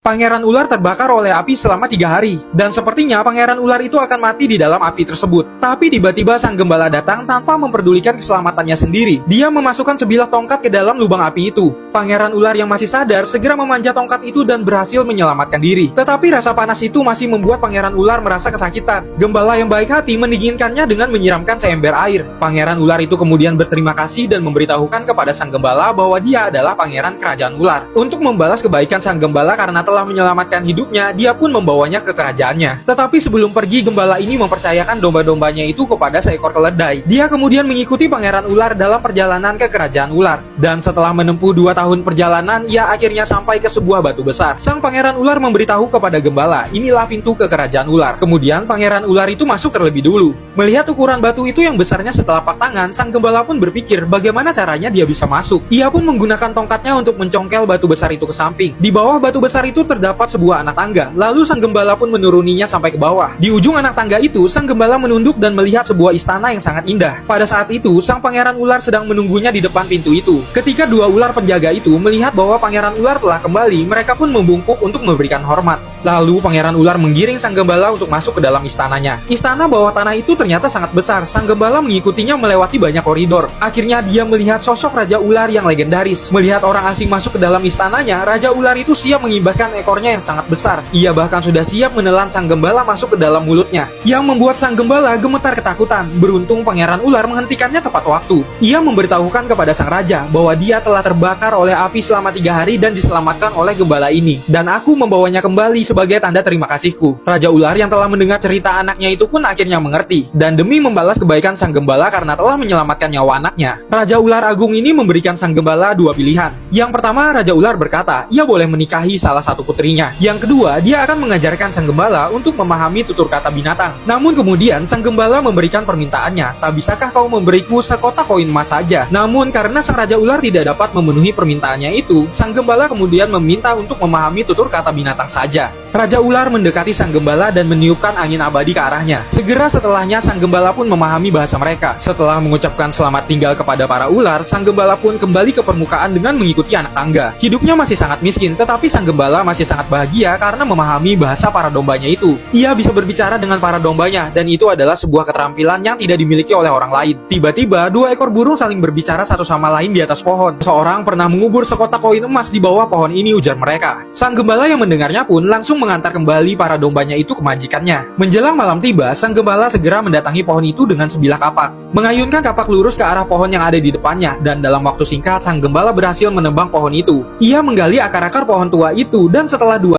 Pangeran ular terbakar oleh api selama 3 hari, dan sepertinya pangeran ular itu akan mati di dalam api tersebut. Tapi tiba-tiba sang gembala datang tanpa memperdulikan keselamatannya sendiri. Dia memasukkan sebilah tongkat ke dalam lubang api itu. Pangeran ular yang masih sadar segera memanjat tongkat itu dan berhasil menyelamatkan diri. Tetapi rasa panas itu masih membuat pangeran ular merasa kesakitan. Gembala yang baik hati mendinginkannya dengan menyiramkan seember air. Pangeran ular itu kemudian berterima kasih dan memberitahukan kepada sang gembala bahwa dia adalah pangeran kerajaan ular. Untuk membalas kebaikan sang gembala karena telah menyelamatkan hidupnya, dia pun membawanya ke kerajaannya. Tetapi sebelum pergi, gembala ini mempercayakan domba-dombanya itu kepada seekor keledai. Dia kemudian mengikuti pangeran ular dalam perjalanan ke kerajaan ular. Dan setelah menempuh 2 tahun perjalanan, ia akhirnya sampai ke sebuah batu besar. Sang pangeran ular memberitahu kepada gembala, inilah pintu ke kerajaan ular. Kemudian pangeran ular itu masuk terlebih dulu. Melihat ukuran batu itu yang besarnya setelapak tangan, sang gembala pun berpikir bagaimana caranya dia bisa masuk. Ia pun menggunakan tongkatnya untuk mencongkel batu besar itu ke samping. Di bawah batu besar itu terdapat sebuah anak tangga. Lalu sang gembala pun menuruninya sampai ke bawah. Di ujung anak tangga itu, sang gembala menunduk dan melihat sebuah istana yang sangat indah. Pada saat itu, sang pangeran ular sedang menunggunya di depan pintu itu. Ketika 2 ular penjaga itu melihat bahwa pangeran ular telah kembali, mereka pun membungkuk untuk memberikan hormat. Lalu pangeran ular menggiring sang gembala untuk masuk ke dalam istananya. Istana bawah tanah itu ternyata sangat besar. Sang gembala mengikutinya melewati banyak koridor. Akhirnya dia melihat sosok raja ular yang legendaris. Melihat orang asing masuk ke dalam istananya, raja ular itu siap mengibaskan ekornya yang sangat besar. Ia bahkan sudah siap menelan sang gembala masuk ke dalam mulutnya, yang membuat sang gembala gemetar ketakutan. Beruntung pangeran ular menghentikannya tepat waktu. Ia memberitahukan kepada sang raja bahwa dia telah terbakar oleh api selama 3 hari dan diselamatkan oleh gembala ini, dan aku membawanya kembali sebagai tanda terima kasihku. Raja ular yang telah mendengar cerita anaknya itu pun akhirnya mengerti, dan demi membalas kebaikan sang gembala karena telah menyelamatkan nyawa anaknya, Raja Ular Agung ini memberikan sang gembala 2 pilihan. Yang pertama, Raja Ular berkata ia boleh menikahi salah satu putrinya. Yang kedua, dia akan mengajarkan sang gembala untuk memahami tutur kata binatang. Namun kemudian sang gembala memberikan permintaannya, tak bisakah kau memberiku sekotak koin emas saja? Namun karena sang raja ular tidak dapat memenuhi permintaannya itu, sang gembala kemudian meminta untuk memahami tutur kata binatang saja. Raja ular mendekati sang gembala dan meniupkan angin abadi ke arahnya. Segera setelahnya sang gembala pun memahami bahasa mereka. Setelah mengucapkan selamat tinggal kepada para ular, sang gembala pun kembali ke permukaan dengan mengikuti anak tangga. Hidupnya masih sangat miskin, tetapi sang gembala masih sangat bahagia karena memahami bahasa para dombanya itu. Ia bisa berbicara dengan para dombanya, dan itu adalah sebuah keterampilan yang tidak dimiliki oleh orang lain. Tiba-tiba 2 ekor burung saling berbicara satu sama lain di atas pohon. Seorang pernah mengubur sekotak koin emas di bawah pohon ini, ujar mereka. Sang gembala yang mendengarnya pun langsung mengantar kembali para dombanya itu ke majikannya. Menjelang malam tiba, sang gembala segera mendatangi pohon itu dengan sebilah kapak, mengayunkan kapak lurus ke arah pohon yang ada di depannya, dan dalam waktu singkat sang gembala berhasil menebang pohon itu. Ia menggali akar-akar pohon tua itu, dan setelah 2